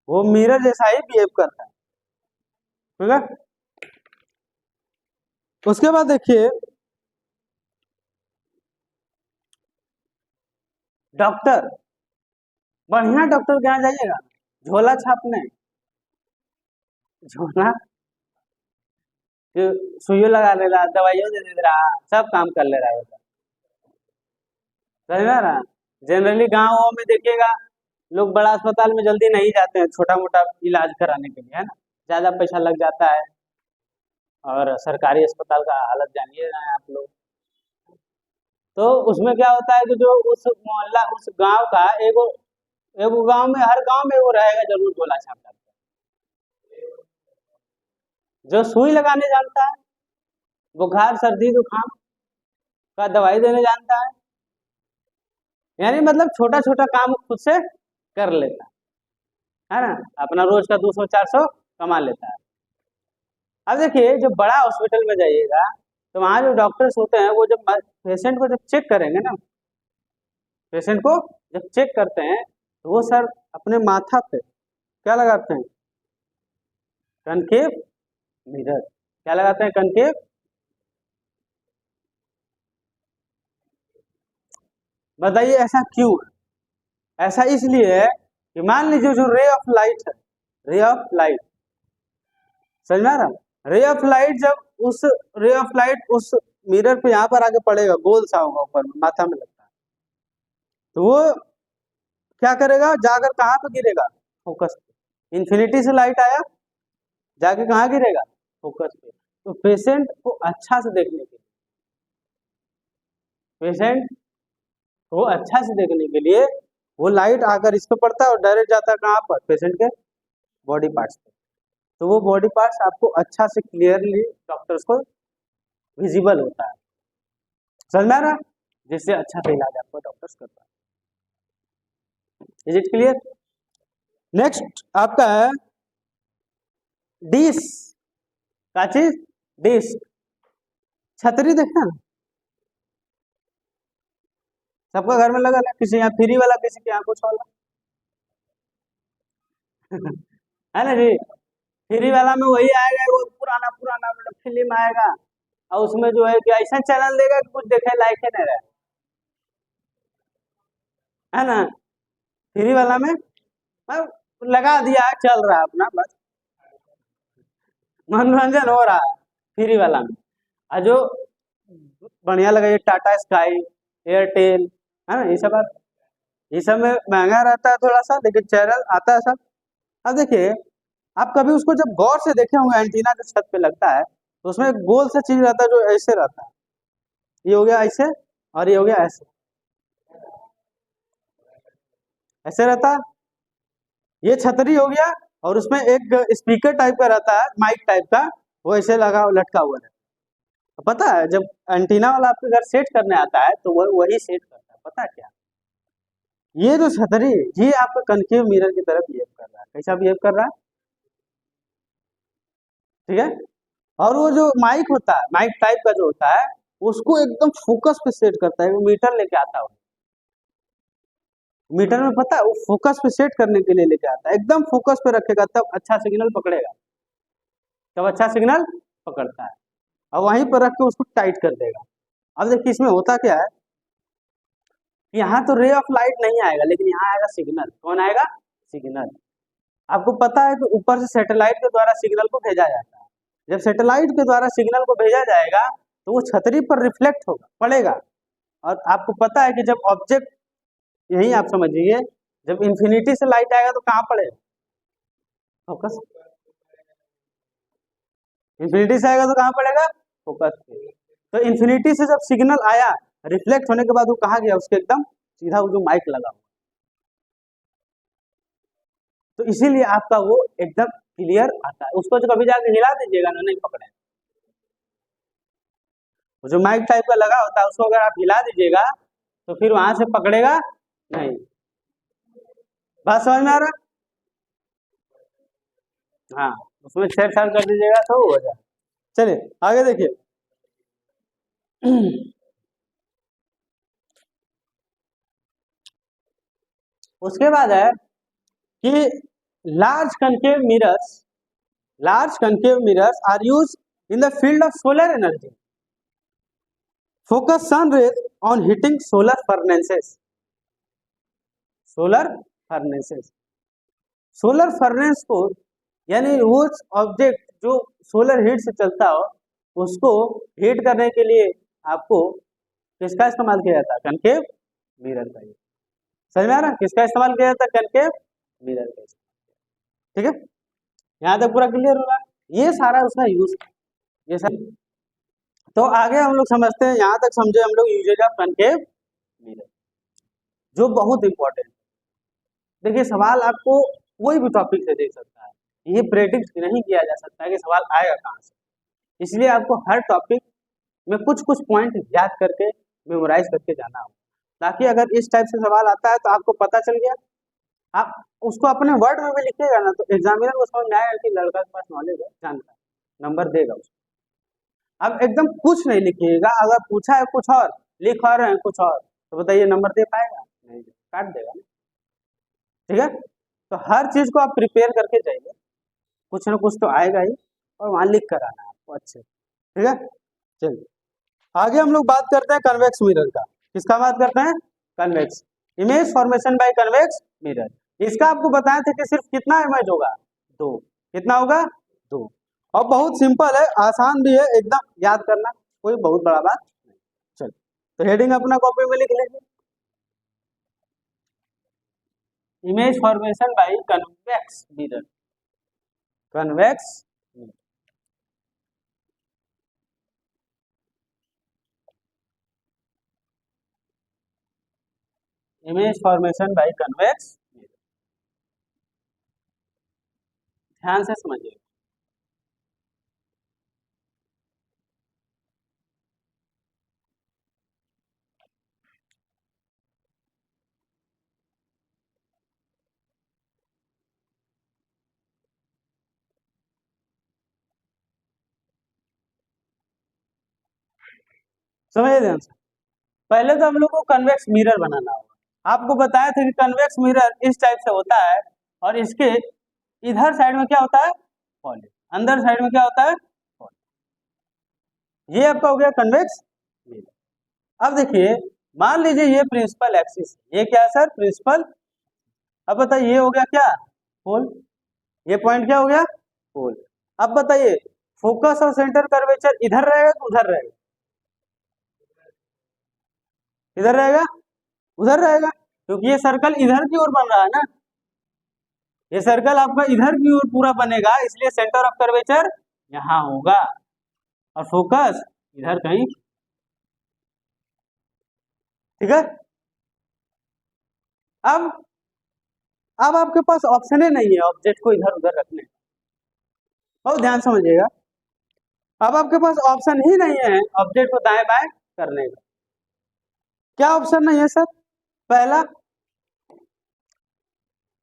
वो मिरर जैसा ही बिहेव करता है, ठीक है। उसके बाद देखिए डॉक्टर, बढ़िया डॉक्टर के यहाँ जाइएगा, झोला छापने, झोला सुइयों लगा ले रहा, दवाइयों दे रहा, सब काम कर ले रहा है, समझ में आ रहा। जनरली गाँव में देखिएगा लोग बड़ा अस्पताल में जल्दी नहीं जाते हैं छोटा मोटा इलाज कराने के लिए, है ना, ज्यादा पैसा लग जाता है, और सरकारी अस्पताल का हालत जानिए रहे हैं आप लोग। तो उसमें क्या होता है कि जो उस मोहल्ला उस गांव का एगो एगो गांव में, हर गांव में वो रहेगा जरूर झोला छाप डालता है, जो सुई लगाने जानता है, बुखार सर्दी जुकाम का दवाई देने जानता है, यानी मतलब छोटा छोटा काम खुद से कर लेता है ना, अपना रोज का 200-400 कमा लेता है। अब देखिए जब बड़ा हॉस्पिटल में जाइएगा तो वहाँ जो डॉक्टर्स होते हैं वो जब पेशेंट को जब चेक करेंगे ना, पेशेंट को जब चेक करते हैं तो वो सर अपने माथा पे क्या लगाते हैं, कनकेव मिरर, क्या लगाते हैं, कनकेव। बताइए ऐसा क्यों है, ऐसा इसलिए है कि मान लीजिए जो रे ऑफ लाइट है, रे ऑफ लाइट, समझ में आ रहा, रे ऑफ लाइट जब उस रे ऑफ लाइट उस मिरर पे यहाँ पर आके पड़ेगा, गोल सा होगा ऊपर में, माथा में लगता है, तो वो क्या करेगा, जाकर कहाँ पे गिरेगा, फोकस पे। इन्फिनिटी से लाइट आया, जाके कहाँ गिरेगा, फोकस पे। तो पेशेंट को अच्छा से देखने के लिए, पेशेंट को अच्छा से देखने के लिए वो लाइट आकर इस पे पड़ता है और डायरेक्ट जाता है कहाँ पर, पेशेंट के बॉडी पार्ट्स पे। तो वो बॉडी पार्ट्स आपको अच्छा से क्लियरली डॉक्टर्स को विजिबल होता है, समझ में आ रहा, जिससे अच्छा से इलाज आपको डॉक्टर्स करता है। Is it clear. नेक्स्ट आपका है डिश, क्या चीज, डिश, छतरी देखा ना, सबका घर में लगा है, किसी यहाँ फ्री वाला, किसी के यहाँ कुछ वाला है ना जी। फ्री वाला में वही आएगा, वो पुराना पुराना मतलब फिल्म आएगा, और उसमें जो है कि ऐसा चैनल देगा कि कुछ देखे लायक ही नहीं रहे, है ना। फ्री वाला में लगा दिया, चल रहा है अपना, बस मनोरंजन हो रहा है फ्री वाला में। और जो बढ़िया लगा ये टाटा स्काई, एयरटेल, है ना, ये सब में महंगा रहता है थोड़ा सा, लेकिन चैनल आता है सब। अब देखिए आप कभी उसको जब गौर से देखे होंगे, एंटीना जो छत पे लगता है तो उसमें एक गोल सा चीज रहता है जो ऐसे रहता है, ये हो गया ऐसे, और ये हो गया ऐसे, ऐसे रहता है, ये छतरी हो गया, और उसमें एक स्पीकर टाइप का रहता है, माइक टाइप का, वो ऐसे लगा लटका हुआ है। पता है जब एंटीना वाला आपके घर सेट करने आता है तो वो वही सेट करता है, पता है क्या, ये जो छतरी ये आपका कनकेव मिरर की तरफ बिहेव कर रहा है, कैसा बिहेव कर रहा है, ठीक है। और वो जो माइक होता है, माइक टाइप का जो होता है, उसको एकदम फोकस पे सेट करता है, वो मीटर लेके आता है, मीटर में पता है वो फोकस पे सेट करने के लिए लेके आता है, एकदम फोकस पे रखेगा तब अच्छा सिग्नल पकड़ेगा, तब अच्छा सिग्नल पकड़ता है, और वहीं पर रख के उसको टाइट कर देगा। अब देखिए इसमें होता क्या है, यहाँ तो रे ऑफ लाइट नहीं आएगा, लेकिन यहाँ आएगा सिग्नल, कौन आएगा, सिग्नल। आपको पता है कि ऊपर से सैटेलाइट के द्वारा सिग्नल को भेजा जाता है, जब सैटेलाइट के द्वारा सिग्नल को भेजा जाएगा तो वो छतरी पर रिफ्लेक्ट होगा, पड़ेगा, और आपको पता है कि जब ऑब्जेक्ट, यही आप समझिए, जब इंफिनिटी से लाइट आएगा तो कहाँ पड़ेगा, फोकस, इंफिनिटी से आएगा तो कहाँ पड़ेगा, फोकस पे। तो इंफिनिटी से जब सिग्नल आया, रिफ्लेक्ट होने के बाद वो कहाँ गया, उसके एकदम सीधा वो जो माइक लगा, तो इसीलिए आपका वो एकदम क्लियर आता है। उसको जो कभी जाके हिला दीजिएगा ना, नहीं पकड़े, वो जो माइक टाइप का लगा होता है उसको अगर आप हिला दीजिएगा तो फिर वहां से पकड़ेगा नहीं। बात समझ में आ रहा, हाँ, उसमें छेड़छाड़ कर दीजिएगा तो हो जाए। चलिए आगे देखिए। उसके बाद है कि large concave mirrors, large concave mirrors are used in the field of solar energy. Focus sun rays on hitting solar furnaces. solar furnaces solar furnace को, यानी वो ऑब्जेक्ट जो सोलर हीट से चलता हो उसको हीट करने के लिए आपको किसका इस्तेमाल किया जाता है? कनकेव मिरर का। समझ में आ रहा है किसका इस्तेमाल किया जाता है? कनकेव मिरर का। ठीक है, यहाँ तक पूरा क्लियर हो रहा है? ये सारा उसका यूज, ये सब। तो आगे हम लोग समझते हैं, यहाँ तक समझे हम लोग यूजेज ऑफ कनकेव मिरर, जो बहुत इंपॉर्टेंट। देखिए सवाल आपको कोई भी टॉपिक से दे सकता है, ये प्रेडिक्ट नहीं किया जा सकता है कि सवाल आएगा कहाँ से, इसलिए आपको हर टॉपिक में कुछ कुछ पॉइंट याद करके मेमोराइज करके जाना हो, ताकि अगर इस टाइप से सवाल आता है तो आपको पता चल गया, आप उसको अपने वर्ड में भी लिखिएगा ना तो एग्जामिनर को समझ में आएगा कि लड़का के पास नॉलेज है, जानता है, नंबर देगा उसको। अब एकदम कुछ नहीं लिखिएगा, अगर पूछा है कुछ और लिख रहे हैं कुछ और, तो बताइए नंबर दे पाएगा? नहीं, काट देगा ना। ठीक है, तो हर चीज को आप प्रिपेयर करके जाइए, कुछ ना कुछ तो आएगा ही, और वहां लिख कर आना है आपको अच्छे। ठीक है, चलिए आगे हम लोग बात करते हैं कन्वेक्स मिरर का। किसका बात करते हैं? Convex, image formation by convex mirror. इसका आपको बताया था कि सिर्फ कितना इमेज होगा? 2। कितना होगा? 2। और बहुत सिंपल है, आसान भी है एकदम याद करना, कोई बहुत बड़ा बात नहीं। चलो तो हेडिंग अपना कॉपी में लिख लीजिए, image formation by convex mirror. Convex image formation by convex mirror. ध्यान से समझिए। समझिए ध्यान से। पहले तो हम लोग को कन्वेक्स मिरर बनाना होगा। आपको बताया था कि कन्वेक्स मिरर इस टाइप से होता है, और इसके इधर साइड में क्या होता है? पॉली। अंदर साइड में क्या होता है? पॉली। ये आपका हो गया कन्वेक्स मिरर। अब देखिए, मान लीजिए ये प्रिंसिपल एक्सिस, ये क्या है सर? प्रिंसिपल। अब बताइए ये हो गया क्या? पोल। ये पॉइंट क्या हो गया? पोल। अब बताइए फोकस और सेंटर कर्वेचर इधर रहेगा तो उधर रहेगा? इधर रहेगा, उधर रहेगा, क्योंकि ये सर्कल इधर की ओर बन रहा है ना, ये सर्कल आपका इधर की ओर पूरा बनेगा, इसलिए सेंटर ऑफ कर्वेचर यहाँ होगा और फोकस इधर कहीं। ठीक है, अब अब आपके पास ऑप्शन ही नहीं है ऑब्जेक्ट को इधर उधर रखने का। बहुत ध्यान समझिएगा, अब आपके पास ऑप्शन ही नहीं है ऑब्जेक्ट को दाएं बाएं करने का। क्या ऑप्शन नहीं है सर? पहला,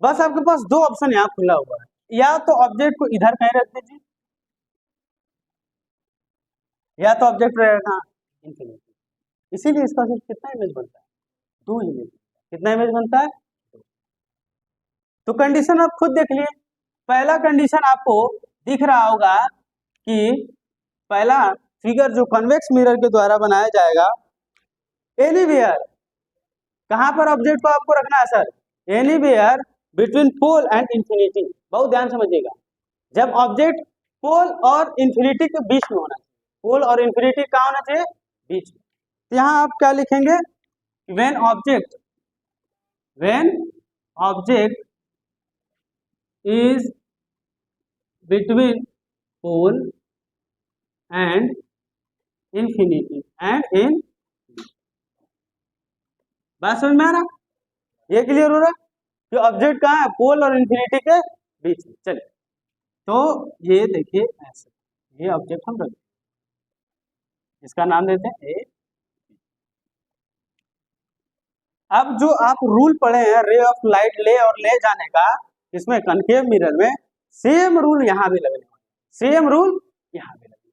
बस आपके पास 2 ऑप्शन यहाँ खुला हुआ है, या तो ऑब्जेक्ट को इधर कहीं रख दीजिए, या तो ऑब्जेक्ट रहेगा कहाँ? इंफिनिटी। इसीलिए इसका सिर्फ कितना इमेज बनता है? 2 इमेज। कितना इमेज बनता है? तो कंडीशन आप खुद देख लिए। पहला कंडीशन आपको दिख रहा होगा कि पहला फिगर जो कन्वेक्स मिरर के द्वारा बनाया जाएगा, एनीवेयर, कहां पर ऑब्जेक्ट को आपको रखना है sir? Anywhere between pole and infinity. बहुत ध्यान समझिएगा, जब ऑब्जेक्ट पोल और इंफिनिटी के बीच में होना चाहिए, पोल और इंफिनिटी कहाँ होना चाहिए? बीच में। तो यहाँ आप क्या लिखेंगे? When object is between pole and infinity and in। बात समझ में आ रहा? ये क्लियर हो रहा कि ऑब्जेक्ट कहाँ है? पोल और इंफिनिटी के बीच में। चलिए तो ये देखिए ऐसे, ये ऑब्जेक्ट हम रखते, इसका नाम देते हैं ए। अब जो आप रूल पढ़े हैं रे ऑफ लाइट ले और ले जाने का, इसमें कनकेव मिरर में सेम रूल यहाँ भी लगने वाला है। सेम रूल यहाँ पे लगेगा।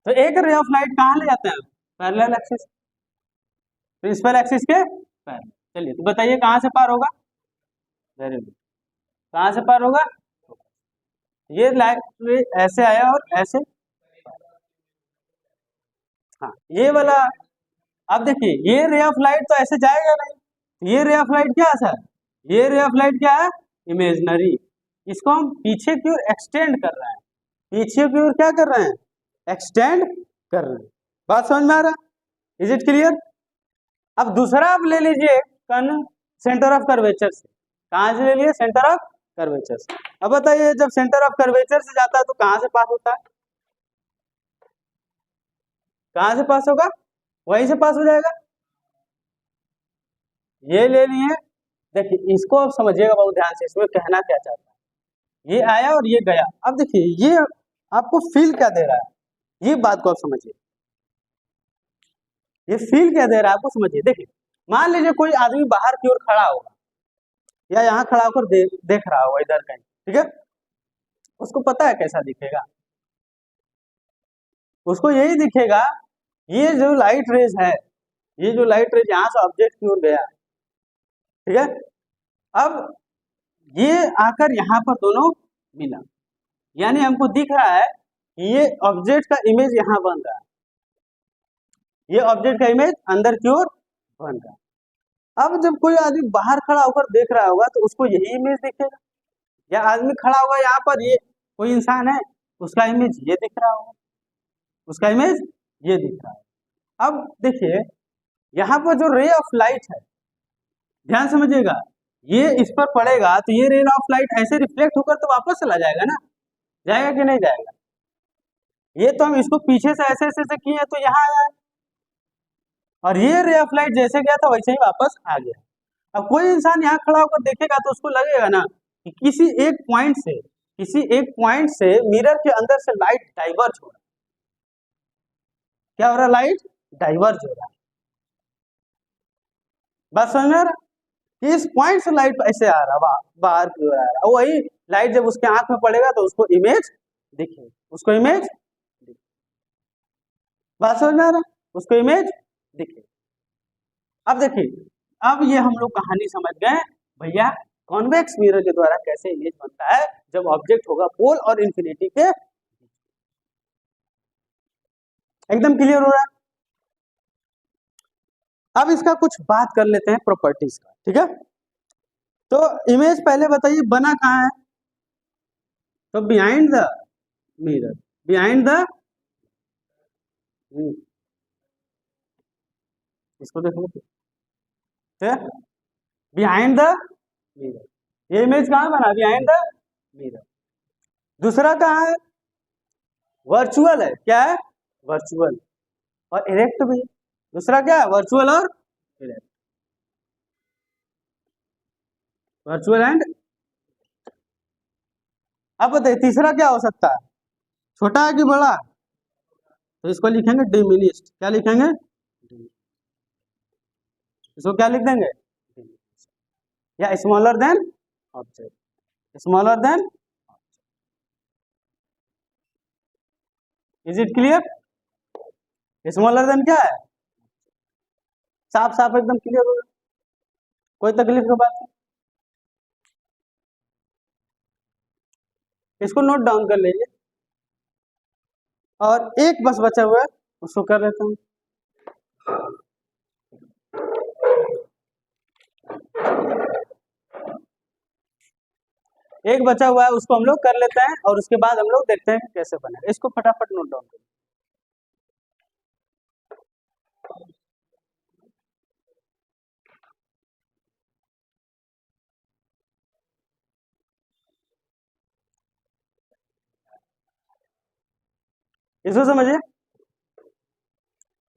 तो एक रे ऑफ लाइट कहाँ ले जाते हैं, पैरेलल एक्सिस, प्रिंसिपल एक्सिस के पैरेलल। चलिए तो बताइए कहाँ से पार होगा, वेरी गुड, कहाँ से पार होगा, ये लाइट ऐसे आया और ऐसे, हाँ ये वाला। अब देखिए ये रे ऑफ लाइट तो ऐसे जाएगा नहीं, ये रे ऑफ लाइट क्या है सर, ये रे ऑफ लाइट क्या है, इमेजनरी, इसको हम पीछे की ओर एक्सटेंड कर रहे हैं, पीछे की ओर क्या कर रहे हैं, एक्सटेंड कर रहे हैं। बात समझ में आ रहा, इज इट क्लियर। अब दूसरा आप ले लीजिए कन सेंटर ऑफ कर्वेचर से, कहाँ से ले लिए, सेंटर ऑफ कर्वेचर से। अब बताइए जब सेंटर ऑफ कर्वेचर से जाता है तो कहाँ से पास होता है, कहाँ से पास होगा, वहीं से पास हो जाएगा। ये ले लिए, देखिए इसको आप समझिएगा बहुत ध्यान से, इसमें कहना क्या चाहता है, ये आया और ये गया। अब देखिए ये आपको फील क्या दे रहा है, ये बात को आप समझिए, ये फील क्या दे रहा है आपको समझिए। देखिए मान लीजिए कोई आदमी बाहर की ओर खड़ा होगा, या यहाँ खड़ा होकर देख रहा होगा इधर कहीं, ठीक है, उसको पता है कैसा दिखेगा, उसको यही दिखेगा, ये जो लाइट रेज है, ये जो लाइट रेज यहाँ से ऑब्जेक्ट की ओर गया, ठीक है, अब ये आकर यहाँ पर दोनों मिला, यानी हमको दिख रहा है कि ये ऑब्जेक्ट का इमेज यहाँ बन रहा है, ये ऑब्जेक्ट का इमेज अंदर की ओर बन रहा है। अब जब कोई आदमी बाहर खड़ा होकर देख रहा होगा तो उसको यही इमेज दिखेगा, या आदमी खड़ा होगा यहाँ पर, ये कोई इंसान है, उसका इमेज ये दिख रहा होगा, उसका इमेज ये दिख रहा है। अब देखिए यहाँ पर जो रे ऑफ लाइट है, ध्यान समझिएगा, ये इस पर पड़ेगा तो ये रे ऑफ लाइट ऐसे रिफ्लेक्ट होकर तो वापस चला जाएगा ना, जाएगा कि नहीं जाएगा। ये तो हम इसको पीछे से ऐसे ऐसे किए तो यहाँ आया, और ये रे ऑफ लाइट जैसे गया था वैसे ही वापस आ गया। अब कोई इंसान यहाँ खड़ा होकर देखेगा तो उसको लगेगा ना कि किसी एक पॉइंट से मिरर के अंदर से लाइट डाइवर्ज हो रहा है, क्या हो रहा है, लाइट डाइवर्ज हो रहा है। बस समझ में आ रहा, कि इस पॉइंट से लाइट ऐसे आ रहा है, बाहर की ओर आ रहा है, वही लाइट जब उसके आंख में पड़ेगा तो उसको इमेज दिखेगी, उसको इमेज, बात समझ में आ रहा, उसको इमेज दिखेगी। अब देखिए, अब ये हम लोग कहानी समझ गए भैया, कॉन्वेक्स मिरर के द्वारा कैसे इमेज बनता है जब ऑब्जेक्ट होगा पोल और इंफिनिटी के, एकदम क्लियर हो रहा है। अब इसका कुछ बात कर लेते हैं प्रॉपर्टीज का, ठीक है। तो इमेज पहले बताइए बना कहाँ है, तो behind the mirror, behind the, इसको देखो, बिहाइंड द मिरर, ये इमेज कहाँ बना, बिहाइंड द मिरर। दूसरा कहाँ है, वर्चुअल है, क्या है, वर्चुअल और इरेक्ट भी। दूसरा क्या है, वर्चुअल और इरेक्ट, वर्चुअल एंड। अब बताइए तीसरा क्या हो सकता है, छोटा है कि बड़ा, तो इसको लिखेंगे डिमिनिश्ड, क्या लिखेंगे, इसको क्या लिख देंगे, या smaller than object, smaller than, is it clear, smaller than क्या है, साफ साफ एकदम क्लियर होगा, कोई तकलीफ की बात नहीं। इसको नोट डाउन कर लीजिए, और एक बस बचा हुआ है उसको कर लेता हूँ। एक बचा हुआ है उसको हम लोग कर लेते हैं, और उसके बाद हम लोग देखते हैं कि कैसे बने, इसको फटाफट नोट डाउन करिए। इसको समझिए,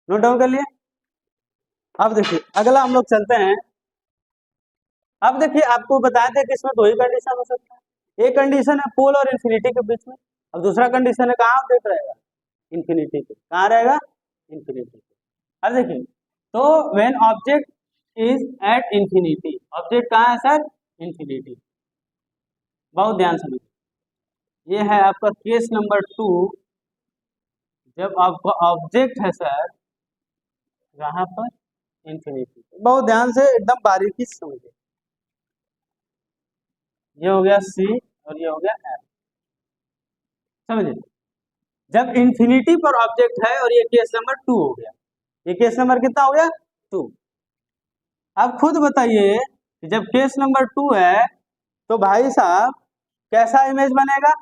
नोट डाउन कर लिए। अब देखिए अगला हम लोग चलते हैं। अब देखिए आपको बताए थे कि इसमें दो ही कंडीशन हो सकता है, एक कंडीशन है पोल और इन्फिनिटी के बीच में, अब दूसरा कंडीशन है कहाँ ऑब्जेक्ट रहेगा, इन्फिनिटी पे, कहाँ रहेगा, इन्फिनिटी पे। अब देखिए तो when object is at infinity, object कहाँ है सर, इन्फिनिटी, बहुत ध्यान समझिए, ये है आपका केस नंबर 2, जब आपका ऑब्जेक्ट है सर यहाँ पर इंफिनिटी। बहुत ध्यान से एकदम बारीकी से समझिए। ये हो गया सी और ये हो गया एफ, समझिए। जब इंफिनिटी पर ऑब्जेक्ट है, और ये केस नंबर 2 हो गया। ये केस नंबर कितना हो गया? 2। अब खुद बताइए कि जब केस नंबर 2 है तो भाई साहब कैसा इमेज बनेगा?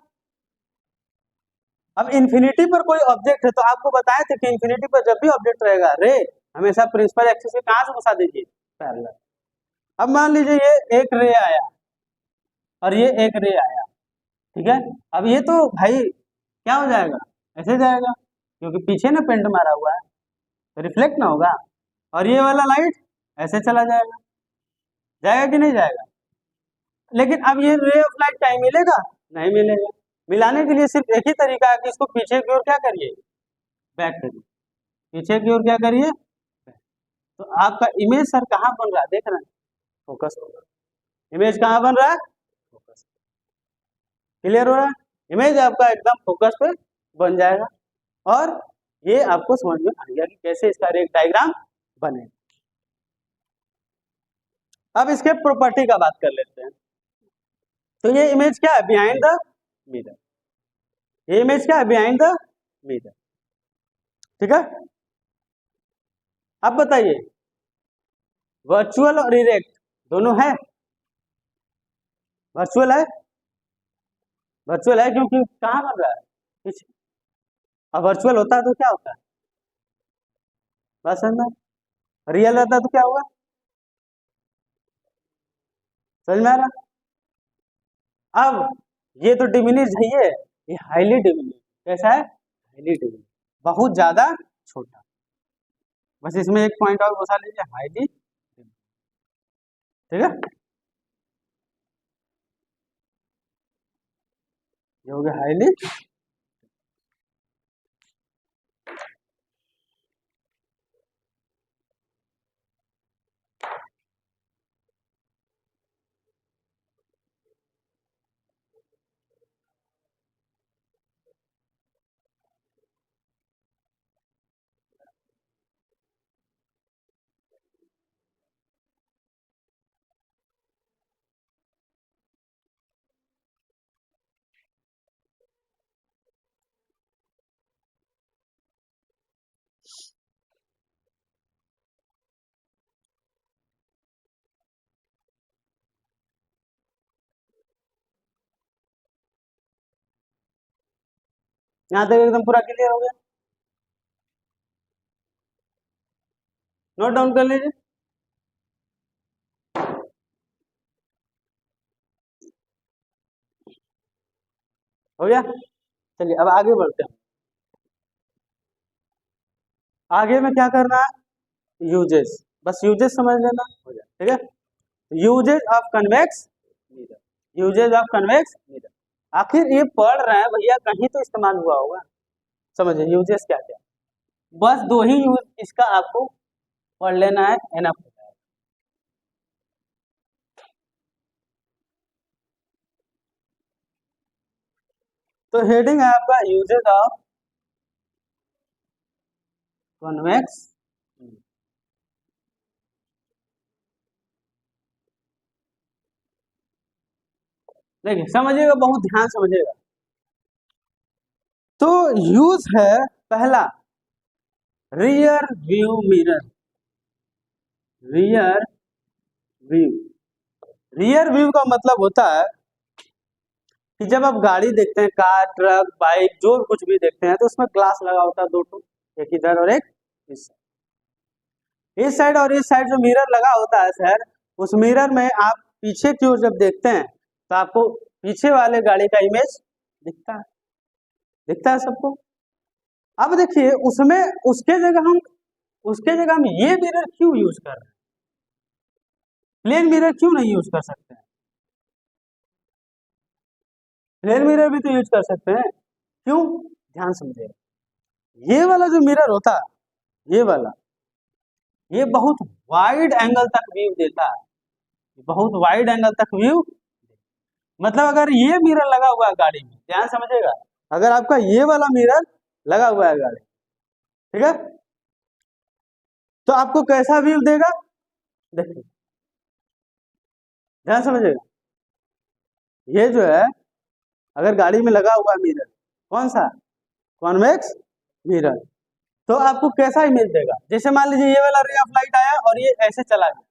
अब इन्फिनिटी पर कोई ऑब्जेक्ट है तो आपको बताए थे कि इन्फिनिटी पर जब भी ऑब्जेक्ट रहेगा रे हमेशा प्रिंसिपल एक्सिस के कहां से घुसा दीजिए? पैरेलल। अब मान लीजिए ये एक रे आया और ये एक रे आया, ठीक है। अब ये तो भाई क्या हो जाएगा? ऐसे जाएगा, क्योंकि पीछे ना पेंट मारा हुआ है तो रिफ्लेक्ट ना होगा। और ये वाला लाइट ऐसे चला जाएगा, जाएगा कि नहीं जाएगा? लेकिन अब ये रे ऑफ लाइट टाइम मिलेगा? नहीं मिलेगा। मिलाने के लिए सिर्फ एक ही तरीका है कि इसको पीछे की ओर क्या करिए? बैक करिए। पीछे की ओर क्या करिए? तो आपका इमेज सर कहाँ बन रहा है? देख रहे हैं? फोकस हो रहा है। इमेज कहाँ बन रहा है? फोकस। क्लियर हो रहा है? इमेज आपका एकदम फोकस पे बन जाएगा, और ये आपको समझ में आ गया कि कैसे इसका रेक डायग्राम बने। अब इसके प्रॉपर्टी का बात कर लेते हैं। तो ये इमेज क्या है? Behind the mirror. ये इमेज क्या है? बिहाइंड द मिरर, ठीक है। अब बताइए वर्चुअल और इरेक्ट दोनों है? वर्चुअल है, वर्चुअल है क्योंकि कहाँ बन रहा है? पीछे। अब वर्चुअल होता है तो क्या होता है? बस समझ। रियल रहता है तो क्या होगा? समझ में आ रहा? अब ये तो डिमिनिश है, ये हाईली डिमिनिश। कैसा है? हाईली डिमिनिश, बहुत ज्यादा छोटा। बस इसमें एक पॉइंट और घुसा लीजिए, हाईली, ठीक है। ये हो गया हाईली। यहाँ तक एकदम पूरा क्लियर हो गया? नोट डाउन कर लीजिए। हो गया? चलिए अब आगे बढ़ते हैं। आगे में क्या करना है? यूजेस, बस यूजेस समझ लेना, हो जाए, ठीक है। Uses of convex mirror, uses of convex mirror. आखिर ये पढ़ रहे हैं भैया, कहीं तो इस्तेमाल हुआ होगा। समझिए यूजेस क्या क्या, बस दो ही यूज इसका आपको पढ़ लेना है, एनफ होता है। तो हेडिंग है आपका यूजेस ऑफ कन्वेक्स। देखिए समझिएगा, बहुत ध्यान समझिएगा। तो यूज है पहला rear view mirror. Rear view, rear view का मतलब होता है कि जब आप गाड़ी देखते हैं, कार, ट्रक, बाइक, जो कुछ भी देखते हैं, तो उसमें ग्लास लगा होता है, दो ठो, एक इधर और एक इस साइड। इस साइड और इस साइड जो मिरर लगा होता है सर, उस मिरर में आप पीछे की ओर जब देखते हैं तो आपको पीछे वाले गाड़ी का इमेज दिखता है, दिखता है सबको। अब देखिए उसमें उसके जगह हम ये मिरर क्यों यूज कर रहे हैं? प्लेन मिरर क्यों नहीं यूज कर सकते हैं? प्लेन मिरर भी तो यूज कर सकते हैं। क्यों? ध्यान समझिए। ये वाला जो मिरर होता है, ये वाला, ये बहुत वाइड एंगल तक व्यू देता है, बहुत वाइड एंगल तक व्यू। मतलब अगर ये मिरर लगा हुआ है गाड़ी में ध्यान समझिएगा। अगर आपका ये वाला मिरर लगा हुआ है गाड़ी, ठीक है, तो आपको कैसा व्यू देगा, देखिए ध्यान समझिएगा। ये जो है अगर गाड़ी में लगा हुआ मिरर, कौन सा, कॉन्वेक्स मिरर, तो आपको कैसा इमेज देगा। जैसे मान लीजिए ये वाला रे ऑफ लाइट आया और ये ऐसे चला गया,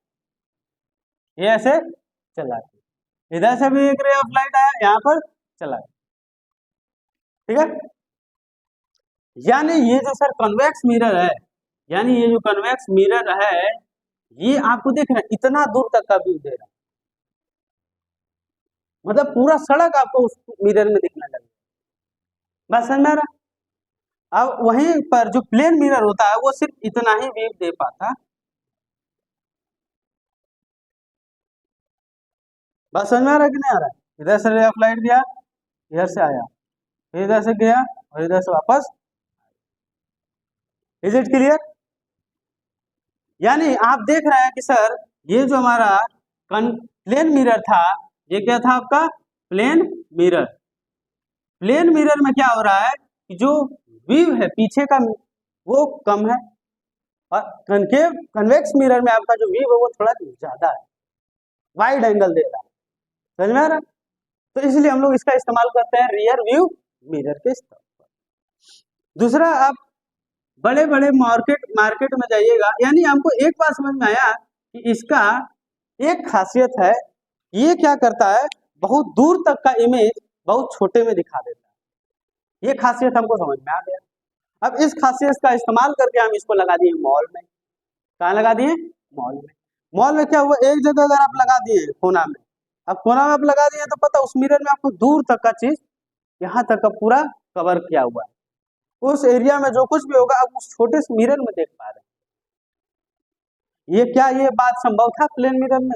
ये ऐसे चला गया, इधर से भी एक रे ऑफ लाइट आया यहाँ पर चला गया, ठीक है। यानी ये जो सर कन्वेक्स मिरर है, यानी ये जो कन्वेक्स मिरर है, ये आपको देख रहे हैं इतना दूर तक का व्यू दे रहा है, मतलब पूरा सड़क आपको उस मिरर में दिखने लगेगा। बस समझ में आ रहा। अब वहीं पर जो प्लेन मिरर होता है वो सिर्फ इतना ही व्यू दे पाता। बस समझ में आ रहा है कि नहीं आ रहा है। इधर से रे ऑफ लाइट दिया, इधर से आया, फिर इधर से गया और इधर से वापस। Is it clear. यानी आप देख रहे हैं कि सर ये जो हमारा प्लेन मिरर था, ये क्या था आपका प्लेन मिरर। प्लेन मिरर में क्या हो रहा है कि जो व्यू है पीछे का वो कम है, और कनकेव कन्वेक्स मिरर में आपका जो व्यू है वो थोड़ा ज्यादा है, वाइड एंगल दे रहा है। समझ में आ रहा है। तो इसलिए हम लोग इसका इस्तेमाल करते हैं रियर व्यू मिरर के इस्तेमाल पर। दूसरा, आप बड़े बड़े मार्केट में जाइएगा, यानी हमको एक बात समझ में आया कि इसका एक खासियत है, ये क्या करता है, बहुत दूर तक का इमेज बहुत छोटे में दिखा देता है। ये खासियत हमको समझ में आ गया। अब इस खासियत का इस्तेमाल करके हम इसको लगा दिए मॉल में। कहाँ लगा दिए, मॉल में। मॉल में क्या हुआ, एक जगह अगर आप लगा दिए कोना में, अब कोना में आप लगा दिए तो पता उस मिरर में आपको दूर तक का चीज यहाँ तक का पूरा कवर किया हुआ है, उस एरिया में जो कुछ भी होगा आप उस छोटे से मिरर में देख पा रहे हैं। ये क्या, ये बात संभव था प्लेन मिरर में,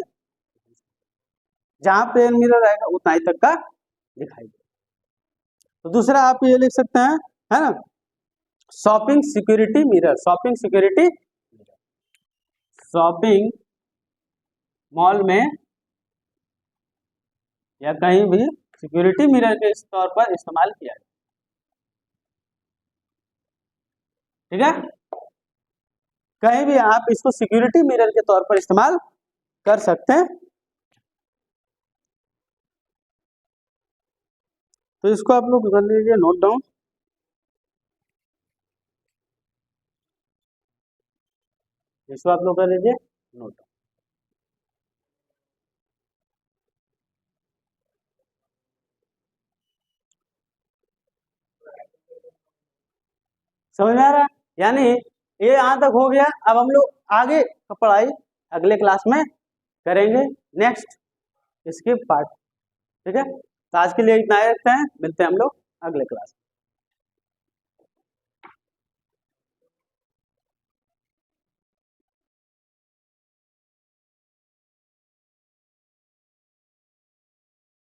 जहां प्लेन मिरर रहेगा उतना ही तक का दिखाई देगा। तो दूसरा आप ये लिख सकते हैं, है ना, shopping security mirror. Shopping security mirror, shopping mall में या कहीं भी सिक्योरिटी मिरर के तौर पर इस्तेमाल किया जाए, ठीक है। कहीं भी आप इसको सिक्योरिटी मिरर के तौर पर इस्तेमाल कर सकते हैं। तो इसको आप लोग कर लीजिए नोट डाउन। इसको आप लोग कर लीजिए नोट डाउन। समझ में आ रहा है। यानी ये यहाँ तक हो गया। अब हम लोग आगे का पढ़ाई अगले क्लास में करेंगे, नेक्स्ट इसके पार्ट, ठीक है। तो आज के लिए इतना ही रखते हैं, मिलते हैं हम लोग अगले क्लास में।